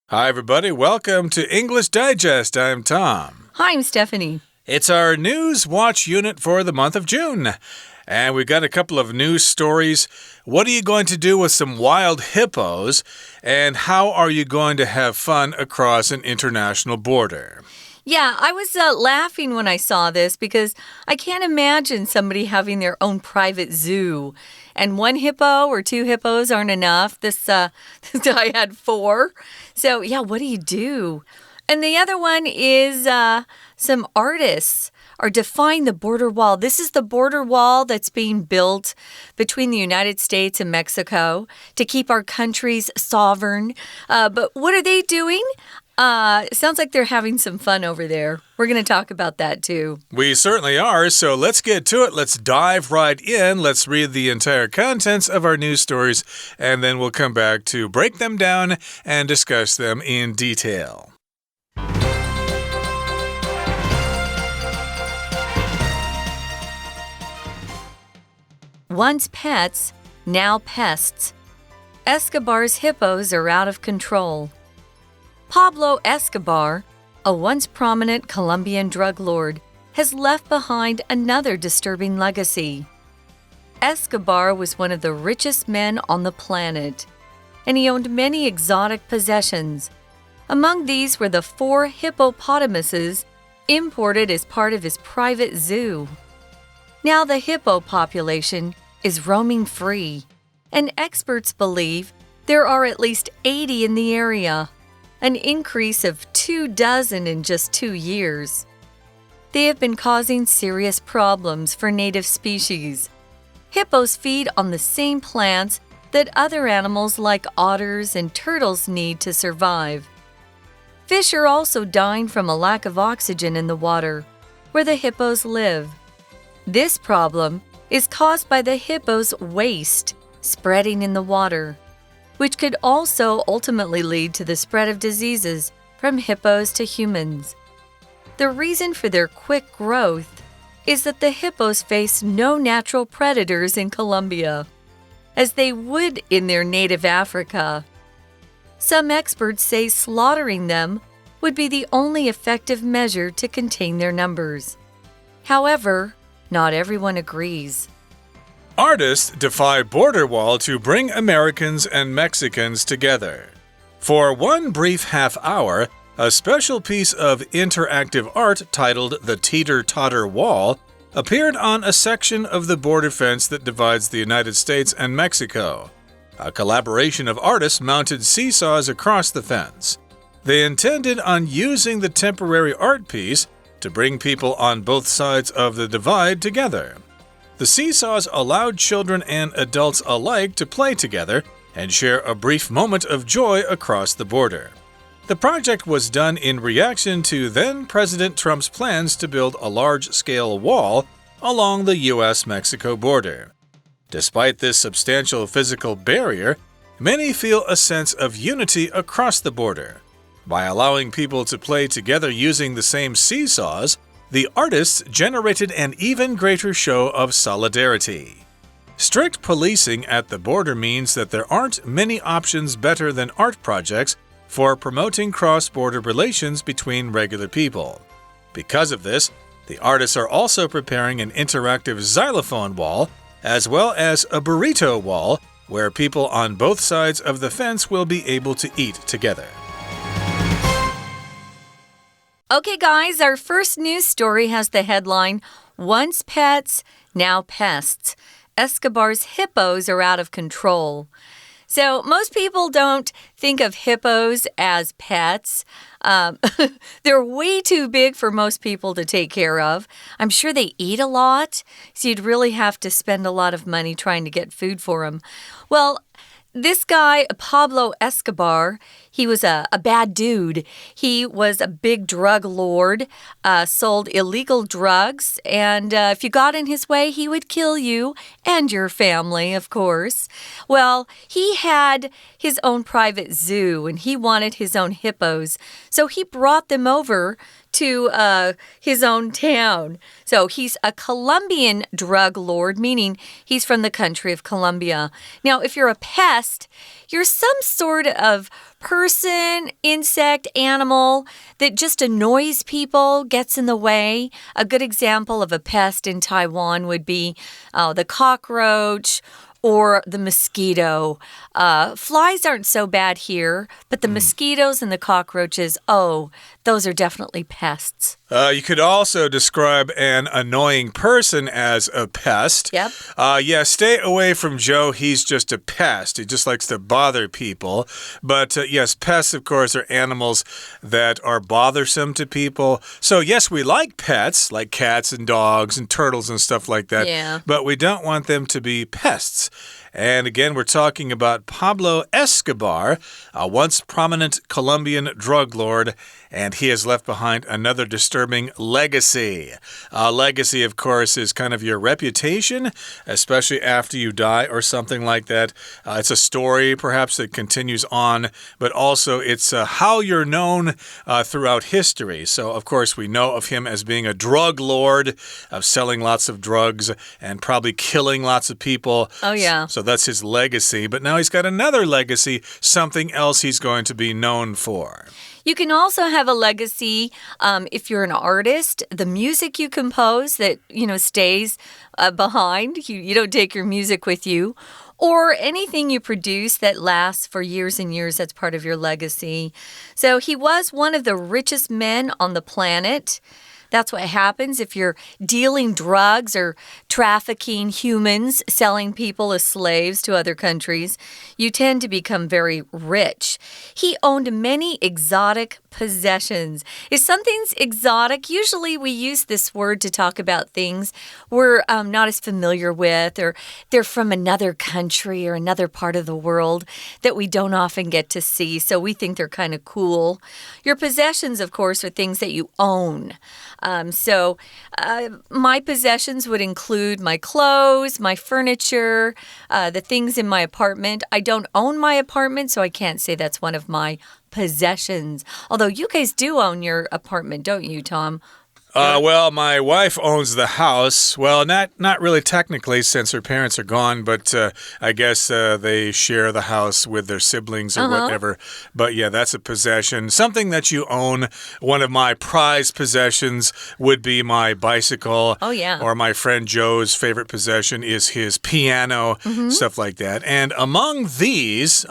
Hi, everybody. Welcome to English Digest. I'm Tom. Hi, I'm Stephanie. It's our News Watch unit for the month of June. And we've got a couple of news stories. What are you going to do with some wild hippos? And how are you going to have fun across an international border? Yeah, I was laughing when I saw this because I can't imagine somebody having their own private zoo. And one hippo or two hippos aren't enough. This guy had 4. So, yeah, what do you do? And the other one is some artists are defying the border wall. This is the border wall that's being built between the United States and Mexico to keep our countries sovereign. But what are they doing? It sounds like they're having some fun over there. We're going to talk about that too. We certainly are, so let's get to it. Let's dive right in. Let's read the entire contents of our news stories, and then we'll come back to break them down and discuss them in detail. Once pets, now pests. Escobar's hippos are out of control. Pablo Escobar, a once prominent Colombian drug lord, has left behind another disturbing legacy. Escobar was one of the richest men on the planet, and he owned many exotic possessions. Among these were the 4 hippopotamuses imported as part of his private zoo. Now the hippo population is roaming free, and experts believe there are at least 80 in the area, an increase of 24 in just 2 years. They have been causing serious problems for native species. Hippos feed on the same plants that other animals like otters and turtles need to survive. Fish are also dying from a lack of oxygen in the water where the hippos live. This problem is caused by the hippo's waste spreading in the water, which could also ultimately lead to the spread of diseases from hippos to humans. The reason for their quick growth is that the hippos face no natural predators in Colombia, as they would in their native Africa. Some experts say slaughtering them would be the only effective measure to contain their numbers. However, not everyone agrees. Artists defy border wall to bring Americans and Mexicans together. For one brief half hour, a special piece of interactive art titled The Teeter-Totter Wall appeared on a section of the border fence that divides the United States and Mexico. A collaboration of artists mounted seesaws across the fence. They intended on using the temporary art piece to bring people on both sides of the divide together. The seesaws allowed children and adults alike to play together and share a brief moment of joy across the border. The project was done in reaction to then-President Trump's plans to build a large-scale wall along the U.S.-Mexico border. Despite this substantial physical barrier, many feel a sense of unity across the border. By allowing people to play together using the same seesaws, the artists generated an even greater show of solidarity. Strict policing at the border means that there aren't many options better than art projects for promoting cross-border relations between regular people. Because of this, the artists are also preparing an interactive xylophone wall, as well as a burrito wall, where people on both sides of the fence will be able to eat together. Okay, guys, our first news story has the headline, Once Pets, Now Pests. Escobar's hippos are out of control. So most people don't think of hippos as pets. They're way too big for most people to take care of. I'm sure they eat a lot, so you'd really have to spend a lot of money trying to get food for them. Well, this guy, Pablo Escobar, he was a bad dude. He was a big drug lord, sold illegal drugs, and if you got in his way, he would kill you and your family, of course. Well, he had his own private zoo, and he wanted his own hippos, so he brought them over to his own town. So he's a Colombian drug lord, meaning he's from the country of Colombia. Now, if you're a pest, you're some sort of person, insect, animal that just annoys people, gets in the way. A good example of a pest in Taiwan would be the cockroach or the mosquito. Flies aren't so bad here, but the mosquitoes and the cockroaches, those are definitely pests. You could also describe an annoying person as a pest. Yep. Stay away from Joe. He's just a pest. He just likes to bother people. But yes, pests, of course, are animals that are bothersome to people. So yes, we like pets, like cats and dogs and turtles and stuff like that. Yeah. But we don't want them to be pests. And again, we're talking about Pablo Escobar, a once prominent Colombian drug lord, and he has left behind another disturbing legacy. A legacy, of course, is kind of your reputation, especially after you die or something like that. It's a story, perhaps, that continues on, but also it's how you're known throughout history. So, of course, we know of him as being a drug lord, of selling lots of drugs and probably killing lots of people. Oh, yeah. So that's his legacy. But now he's got another legacy, something else he's going to be known for. You can also have a legacy if you're an artist, the music you compose that, stays behind. You don't take your music with you. Or anything you produce that lasts for years and years, that's part of your legacy. So he was one of the richest men on the planet. That's what happens if you're dealing drugs or trafficking humans, selling people as slaves to other countries. You tend to become very rich. He owned many exotic possessions. If something's exotic, usually we use this word to talk about things we're not as familiar with, or they're from another country or another part of the world that we don't often get to see, so we think they're kind of cool. Your possessions, of course, are things that you own. My possessions would include my clothes, my furniture, the things in my apartment. I don't own my apartment, so I can't say that's one of my possessions. Although you guys do own your apartment, don't you, Tom? Well, my wife owns the house. Well, not really technically since her parents are gone, but I guess they share the house with their siblings or whatever. But yeah, that's a possession. Something that you own. One of my prized possessions would be my bicycle. Oh, yeah. Or my friend Joe's favorite possession is his piano, stuff like that. And among these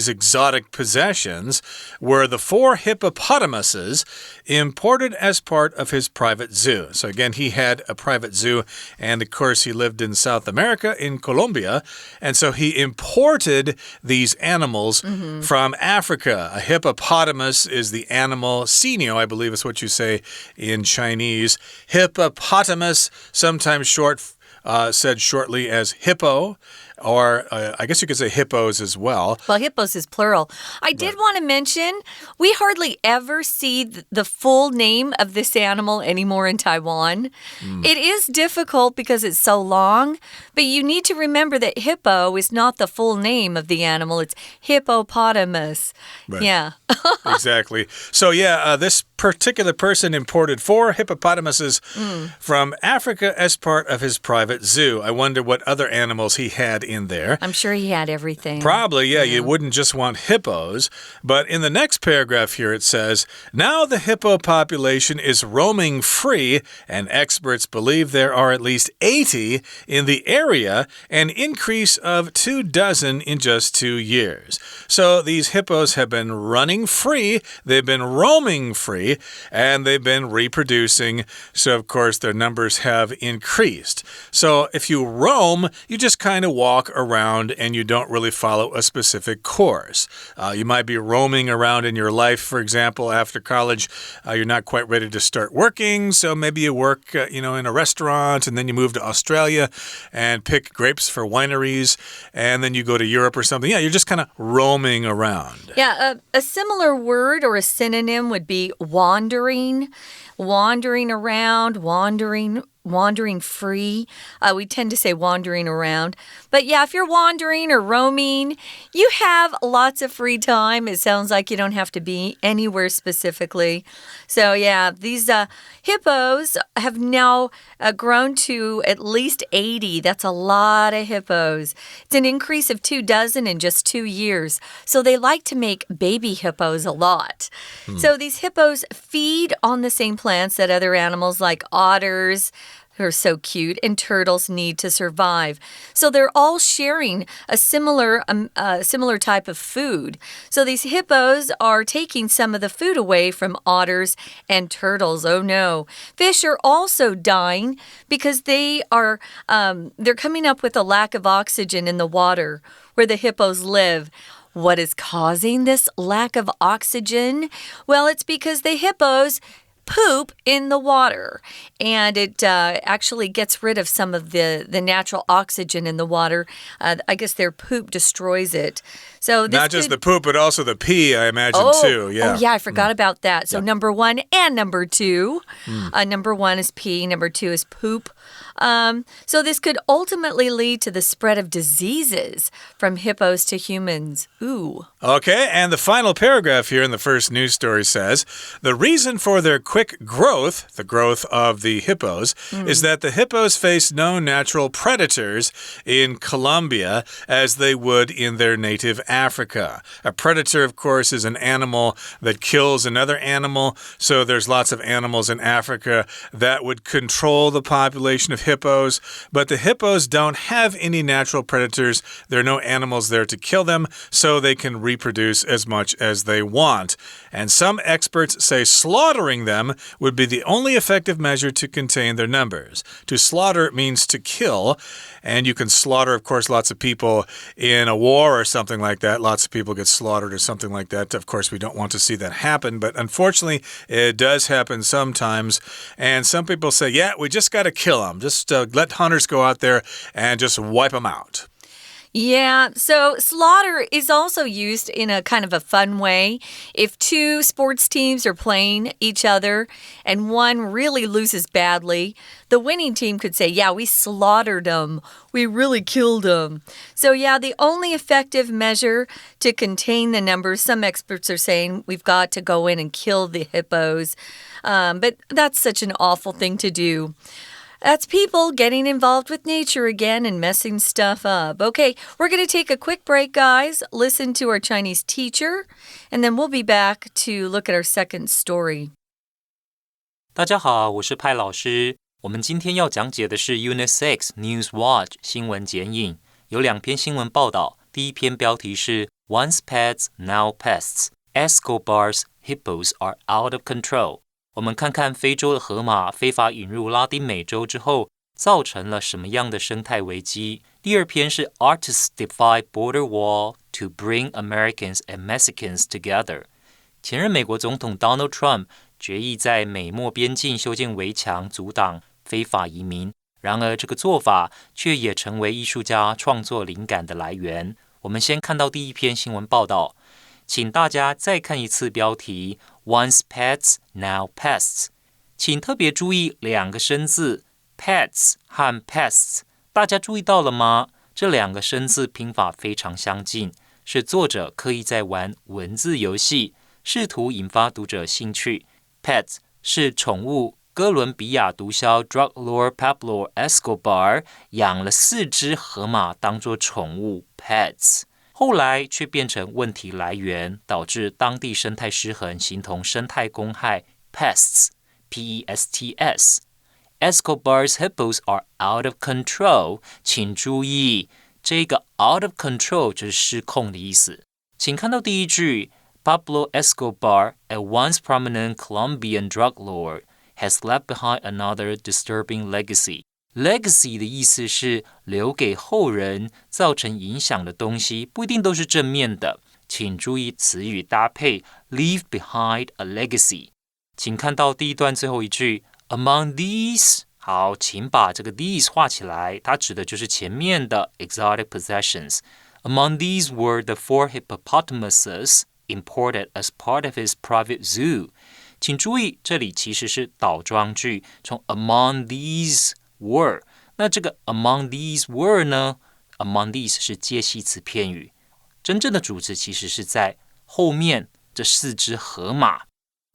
exotic possessions were the 4 hippopotamuses imported as part of his private zoo. So again, he had a private zoo, and of course he lived in South America, in Colombia, and so he imported these animals from Africa. A hippopotamus is the animal. Sinio, I believe is what you say in Chinese. Hippopotamus, sometimes said shortly as hippo. Or I guess you could say hippos as well. Well, hippos is plural. I did want to mention, we hardly ever see the full name of this animal anymore in Taiwan. It is difficult because it's so long, but you need to remember that hippo is not the full name of the animal. It's hippopotamus. Right. Yeah. Exactly. So yeah, this particular person imported 4 hippopotamuses from Africa as part of his private zoo. I wonder what other animals he had in there. I'm sure he had everything. Probably, yeah. You wouldn't just want hippos. But in the next paragraph here it says, now the hippo population is roaming free, and experts believe there are at least 80 in the area, an increase of 24 in just 2 years. So these hippos have been running free, they've been roaming free, and they've been reproducing. So, of course, their numbers have increased. So if you roam, you just kind of walk around and you don't really follow a specific course. You might be roaming around in your life, for example, after college. You're not quite ready to start working, so maybe you work in a restaurant, and then you move to Australia and pick grapes for wineries, and then you go to Europe or something. Yeah, you're just kind of roaming around. Yeah, a similar word or a synonym would be wandering. Wandering around, wandering wandering free. We tend to say wandering around. But yeah, if you're wandering or roaming, you have lots of free time. It sounds like you don't have to be anywhere specifically. So yeah, these hippos have now grown to at least 80. That's a lot of hippos. It's an increase of 24 in just 2 years. So they like to make baby hippos a lot. So these hippos feed on the same plants that other animals like otters, who are so cute, and turtles need to survive. So they're all sharing a similar type of food. So these hippos are taking some of the food away from otters and turtles. Oh no. Fish are also dying because they're coming up with a lack of oxygen in the water where the hippos live. What is causing this lack of oxygen? Well, it's because the hippos poop in the water, and it actually gets rid of some of the natural oxygen in the water. I guess their poop destroys it. So this Not just the poop, but also the pee, I imagine, too. Yeah. Oh, yeah, I forgot about that. So number 1 and number 2. Number 1 is pee, number 2 is poop. So this could ultimately lead to the spread of diseases from hippos to humans. Ooh. Okay, and the final paragraph here in the first news story says, the reason for their quick growth, the growth of the hippos, is that the hippos face no natural predators in Colombia as they would in their native Africa. A predator, of course, is an animal that kills another animal, so there's lots of animals in Africa that would control the population of hippos, but the hippos don't have any natural predators. There are no animals there to kill them, so they can reproduce as much as they want. And some experts say slaughtering them would be the only effective measure to contain their numbers. To slaughter means to kill, and you can slaughter, of course, lots of people in a war or something like that. Lots of people get slaughtered or something like that. Of course, we don't want to see that happen, but unfortunately, it does happen sometimes. And some people say, yeah, we just got to kill them. Just let hunters go out there and just wipe them out. Yeah, so slaughter is also used in a kind of a fun way. If 2 sports teams are playing each other and one really loses badly, the winning team could say, yeah, we slaughtered them. We really killed them. So yeah, the only effective measure to contain the numbers, some experts are saying we've got to go in and kill the hippos. But that's such an awful thing to do. That's people getting involved with nature again and messing stuff up. Okay, we're going to take a quick break, guys. Listen to our Chinese teacher, and then we'll be back to look at our second story. 大家好，我是派老师。我们今天要讲解的是 Unit6 News-Watch 新闻剪影，有2篇新闻报道。第一篇标题是 Once pets, now pests. Escobar's hippos are out of control. 我们看看非洲的河马非法引入拉丁美洲之后，造成了什么样的生态危机。第二篇是 Artists defy border wall to bring Americans and Mexicans together. 前任美国总统 Donald Trump 决意在美墨边境修建围墙，阻挡非法移民。然而这个做法却也成为艺术家创作灵感的来源。我们先看到第一篇新闻报道，请大家再看一次标题 Once pets, now pests. 请特别注意2个生字 pets 和 pests， 大家注意到了吗？这2个生字拼法非常相近，是作者刻意在玩文字游戏，试图引发读者兴趣。 Pets 是宠物，哥伦比亚毒枭 Drug Lord Pablo Escobar 养了4只河马当作宠物 pets，后来却变成问题来源，导致当地生态失衡，形同生态公害 pests, P-E-S-T-S. Escobar's hippos are out of control. 请注意，这个 out of control 就是失控的意思。请看到第一句 Pablo Escobar, a once prominent Colombian drug lord, has left behind another disturbing legacy.Legacy 的意思是留给后人造成影响的东西，不一定都是正面的。请注意词语搭配 leave behind a legacy。 请看到第一段最后一句 Among these， 好，请把这个 these 画起来，它指的就是前面的 exotic possessions。 Among these were the 4 hippopotamuses imported as part of his private zoo。请注意，这里其实是倒装句，从 among these were。那这个 among these were 呢 ？among these 是介系词片语，真正的主词其实是在后面这4只河马。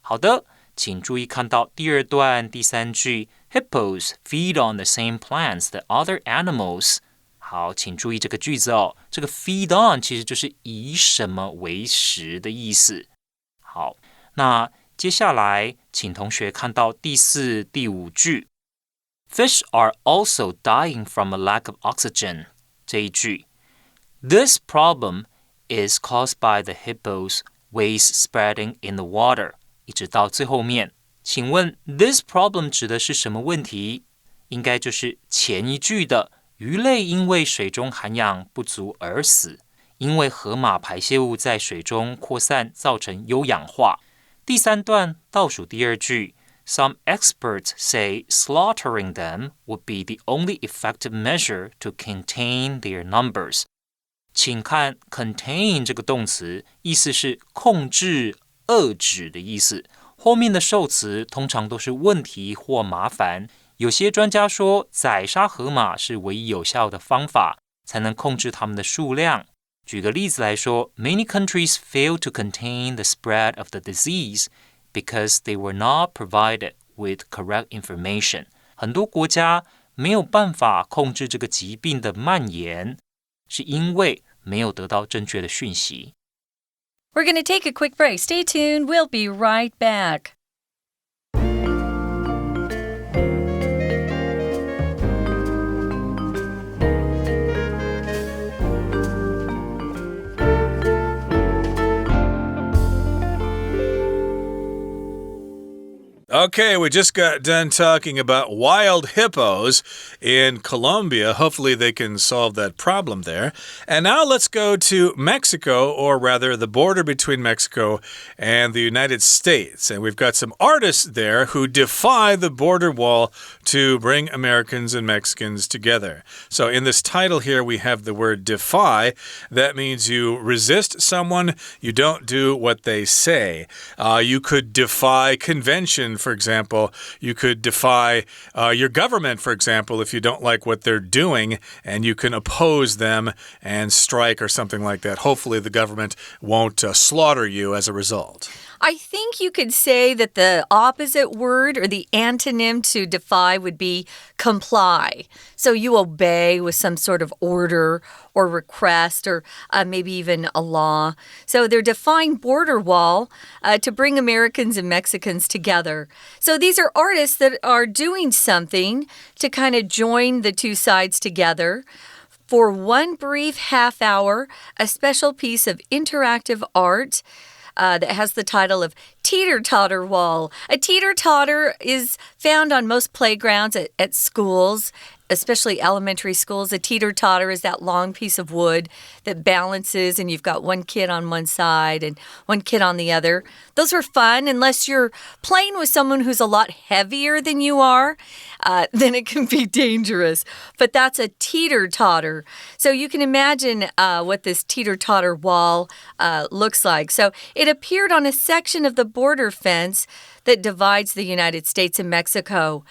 好的，请注意看到第2段第3句 ，Hippos feed on the same plants that other animals。好，请注意这个句子哦，这个 feed on 其实就是以什么为食的意思。好，那接下来请同学看到第4、第5句。Fish are also dying from a lack of oxygen 这一句 This problem is caused by the hippos' waste spreading in the water 一直到最后面请问 this problem 指的是什么问题？应该就是前一句的鱼类因为水中含氧不足而死，因为河马排泄物在水中扩散造成优氧化。第3段倒数第2句Some experts say slaughtering them would be the only effective measure to contain their numbers. 请看 contain 这个动词，意思是控制、遏制的意思。后面的受词通常都是问题或麻烦。有些专家说，宰杀河马是唯一有效的方法，才能控制它们的数量。举个例子来说 ，Many countries fail to contain the spread of the disease.Because they were not provided with correct information. 很多国家没有办法控制这个疾病的蔓延，是因为没有得到正确的讯息。We're going to take a quick break. Stay tuned. We'll be right back. Okay, we just got done talking about wild hippos in Colombia. Hopefully they can solve that problem there. And now let's go to Mexico, or rather the border between Mexico and the United States. And we've got some artists there who defy the border wall to bring Americans and Mexicans together. So in this title here, we have the word defy. That means you resist someone, you don't do what they say. You could defy convention, for example. You could defy your government, for example, if you don't like what they're doing, and you can oppose them and strike or something like that. Hopefully the government won't slaughter you as a result. I think you could say that the opposite word or the antonym to defy would be comply. So you obey with some sort of order or request or maybe even a law. So they're defying border wall to bring Americans and Mexicans together. So these are artists that are doing something to kind of join the two sides together. For one brief half hour, a special piece of interactive art that has the title of Teeter-Totter Wall. A teeter-totter is found on most playgrounds at schools, especially elementary schools. A teeter-totter is that long piece of wood that balances and you've got one kid on one side and one kid on the other. Those are fun unless you're playing with someone who's a lot heavier than you are. Then it can be dangerous. But that's a teeter-totter. So you can imagine what this teeter-totter wall looks like. So it appeared on a section of the border fence that divides the United States and Mexico.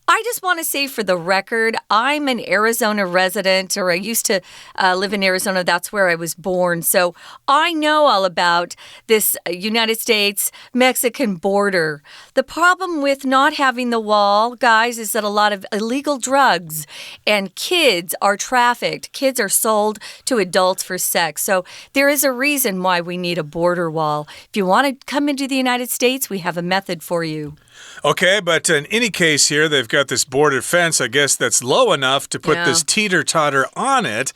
I just want to say for the record, I'm an Arizona resident, or I used to live in Arizona. That's where I was born. So I know all about this United States-Mexican border. The problem with not having the wall, guys, is that a lot of illegal drugs and kids are trafficked. Kids are sold to adults for sex. So there is a reason why we need a border wall. If you want to come into the United States, we have a method for you. Okay, but in any case here, they've got this border fence, I guess, that's low enough to put this teeter-totter on it.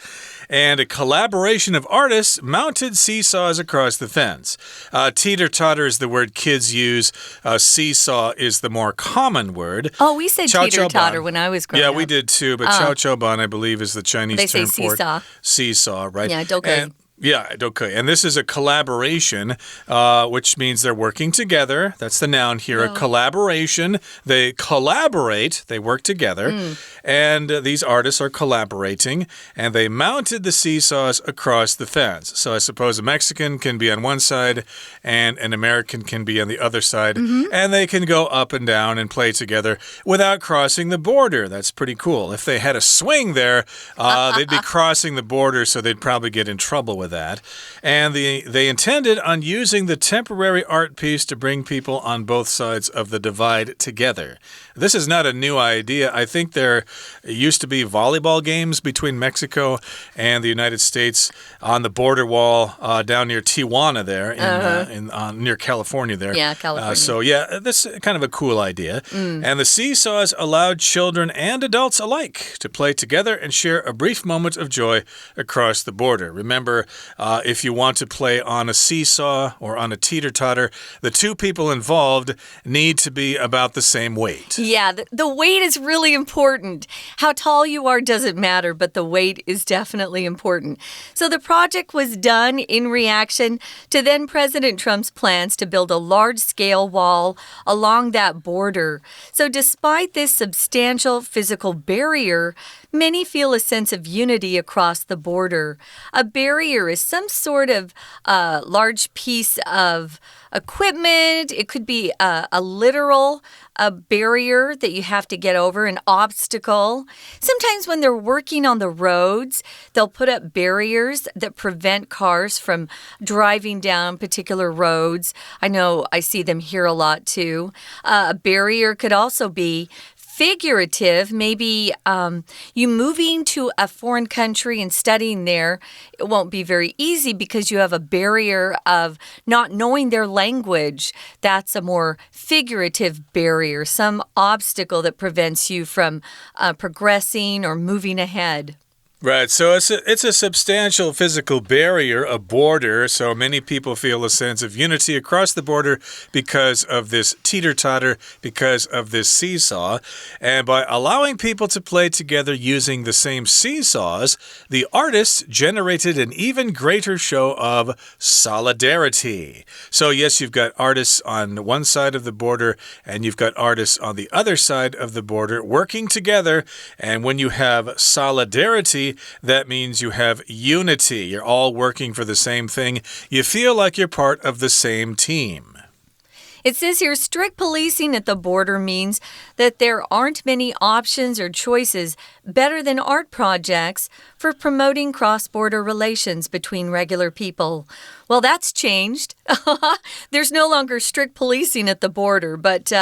And a collaboration of artists mounted seesaws across the fence. Teeter-totter is the word kids use. Seesaw is the more common word. Oh, we said teeter-totter when I was growing up. Yeah, we did too, but chow chow ban, I believe, is the Chinese term for it. They say seesaw. Seesaw, right? Yeah, 都可以。Yeah, okay. And this is a collaboration, which means they're working together. That's the noun here, a collaboration. They collaborate, they work together. And these artists are collaborating, and they mounted the seesaws across the fence. So I suppose a Mexican can be on one side, and an American can be on the other side, and they can go up and down and play together without crossing the border. That's pretty cool. If they had a swing there, they'd be crossing the border, so they'd probably get in trouble with that. And they intended on using the temporary art piece to bring people on both sides of the divide together. This is not a new idea. I think there used to be volleyball games between Mexico and the United States on the border wall down near Tijuana there, near California there. Yeah, California. So yeah, this is kind of a cool idea. And the seesaws allowed children and adults alike to play together and share a brief moment of joy across the border. Remember, if you want to play on a seesaw or on a teeter-totter, the two people involved need to be about the same weight. Yeah, the weight is really important. How tall you are doesn't matter, but the weight is definitely important. So the project was done in reaction to then President Trump's plans to build a large-scale wall along that border. So despite this substantial physical barrier, many feel a sense of unity across the border. A barrier is some sort of large piece of equipment. It could be a literal barrier that you have to get over, an obstacle. Sometimes when they're working on the roads, they'll put up barriers that prevent cars from driving down particular roads. I know I see them here a lot too. A barrier could also be figurative. Maybe you moving to a foreign country and studying there, it won't be very easy because you have a barrier of not knowing their language. That's a more figurative barrier, some obstacle that prevents you from progressing or moving ahead. Right, so it's a substantial physical barrier, a border, so many people feel a sense of unity across the border because of this teeter-totter, because of this seesaw. And by allowing people to play together using the same seesaws, the artists generated an even greater show of solidarity. So yes, you've got artists on one side of the border, and you've got artists on the other side of the border working together. And when you have solidarity, that means you have unity. You're all working for the same thing. You feel like you're part of the same team. It says here, strict policing at the border means that there aren't many options or choices better than art projects for promoting cross-border relations between regular people. Well, that's changed. There's no longer strict policing at the border, but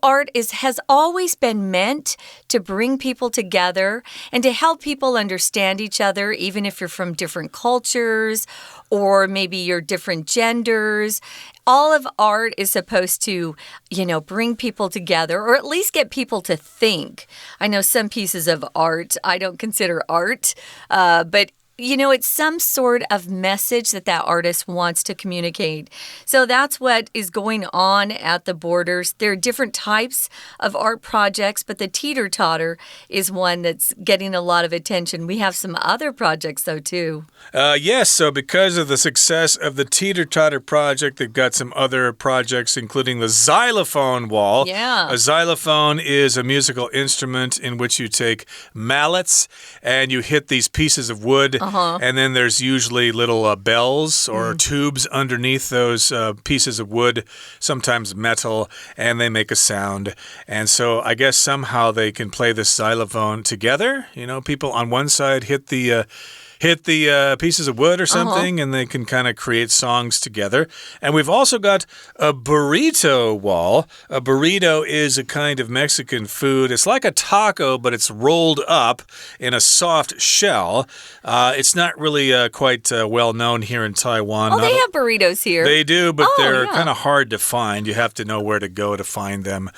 art has always been meant to bring people together and to help people understand each other, even if you're from different cultures or maybe you're different genders. All of art is supposed to, bring people together or at least get people to think. I know some pieces of art I don't consider art, but it's some sort of message that artist wants to communicate. So that's what is going on at the borders. There are different types of art projects, but the teeter-totter is one that's getting a lot of attention. We have some other projects, though, too. Yes, so because of the success of the teeter-totter project, they've got some other projects, including the xylophone wall. Yeah. A xylophone is a musical instrument in which you take mallets and you hit these pieces of wood. And then there's usually little bells or tubes underneath those pieces of wood, sometimes metal, and they make a sound. And so I guess somehow they can play the xylophone together. People on one side hit the pieces of wood or something, and they can kind of create songs together. And we've also got a burrito wall. A burrito is a kind of Mexican food. It's like a taco, but it's rolled up in a soft shell. It's not really quite well known here in Taiwan. Oh, they have burritos here. They do, but they're kind of hard to find. You have to know where to go to find them.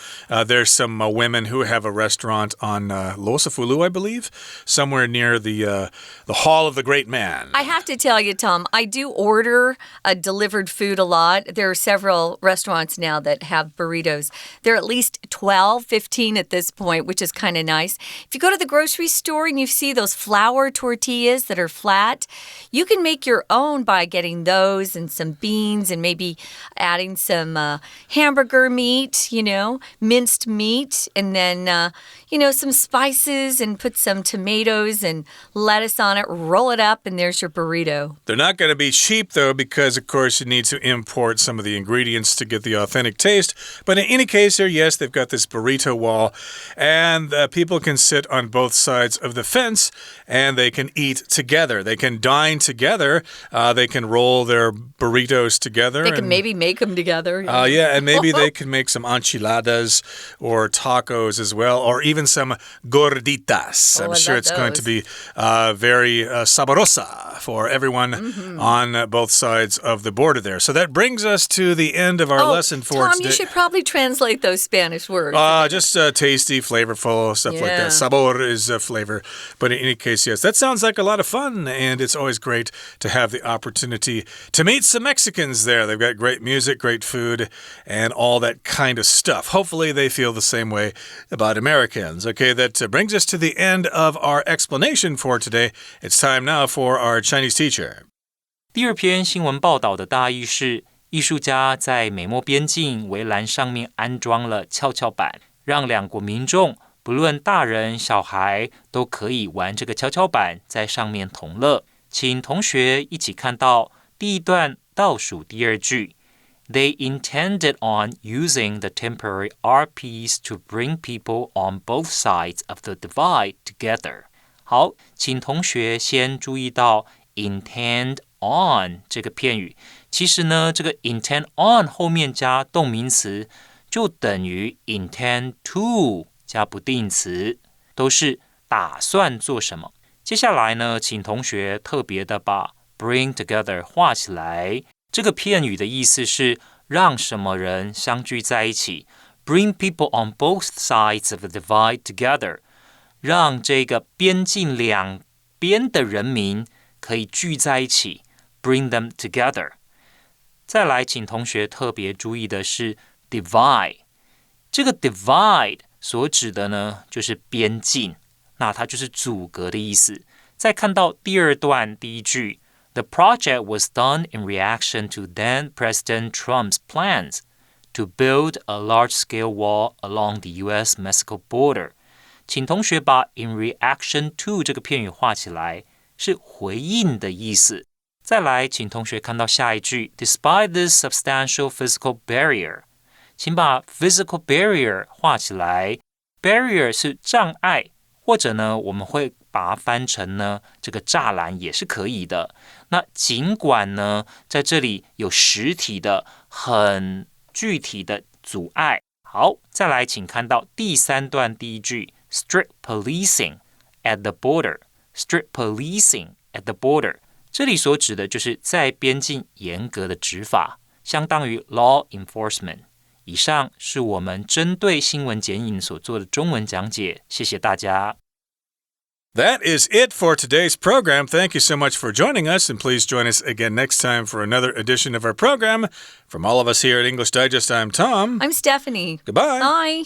There's some women who have a restaurant on Losafulu, I believe, somewhere near the Hall of the great man. I have to tell you, Tom, I do order delivered food a lot. There are several restaurants now that have burritos. There are at least 12, 15 at this point, which is kind of nice. If you go to the grocery store and you see those flour tortillas that are flat, you can make your own by getting those and some beans and maybe adding some hamburger meat, minced meat, and then, some spices and put some tomatoes and lettuce on it, roll it up, and there's your burrito. They're not going to be cheap, though, because, of course, you need to import some of the ingredients to get the authentic taste. But in any case here, yes, they've got this burrito wall, and people can sit on both sides of the fence, and they can eat together. They can dine together. They can roll their burritos together. They can maybe make them together. Yeah, and maybe they can make some enchiladas or tacos as well, or even some gorditas. I'm sure it's going to be very sabrosa for everyone on both sides of the border there. So that brings us to the end of our lesson for Tom, today. You should probably translate those Spanish words. Just tasty, flavorful, stuff like that. Sabor is flavor. But in any case, yes, that sounds like a lot of fun, and it's always great to have the opportunity to meet some Mexicans there. They've got great music, great food, and all that kind of stuff. Hopefully they feel the same way about Americans. Okay, that brings us to the end of our explanation for today. It's time now for our Chinese teacher. 第二篇新闻报道的大意是，艺术家在美墨边境围栏上面安装了跷跷板，让两国民众不论大人小孩都可以玩这个跷跷板，在上面同乐。请同学一起看到第一段倒数第二句。They intended on using the temporary art piece to bring people on both sides of the divide together. 好，请同学先注意到 intend on 这个片语。其实呢，这个 intend on 后面加动名词，就等于 intend to 加不定词，都是打算做什么。接下来呢，请同学特别的把 bring together 画起来。这个片语的意思是让什么人相聚在一起 ，bring people on both sides of the divide together， 让这个边境两边的人民可以聚在一起 ，bring them together。再来，请同学特别注意的是 divide， 这个 divide 所指的呢就是边境，那它就是阻隔的意思。再看到第二段第一句。The project was done in reaction to then President Trump's plans to build a large-scale wall along the U.S.-Mexico border. 请同学把 in reaction to 这个片语画起来，是回应的意思。再来，请同学看到下一句 Despite this substantial physical barrier. 请把 physical barrier 画起来。Barrier 是障碍，或者呢，我们会把它翻成呢，这个栅栏也是可以的。那尽管呢，在这里有实体的、很具体的阻碍。好，再来，请看到第三段第一句 ，strict policing at the border。strict policing at the border， 这里所指的就是在边境严格的执法，相当于 law enforcement。以上是我们针对新闻剪影所做的中文讲解，谢谢大家。That is it for today's program. Thank you so much for joining us, and please join us again next time for another edition of our program. From all of us here at English Digest, I'm Tom. I'm Stephanie. Goodbye. Bye.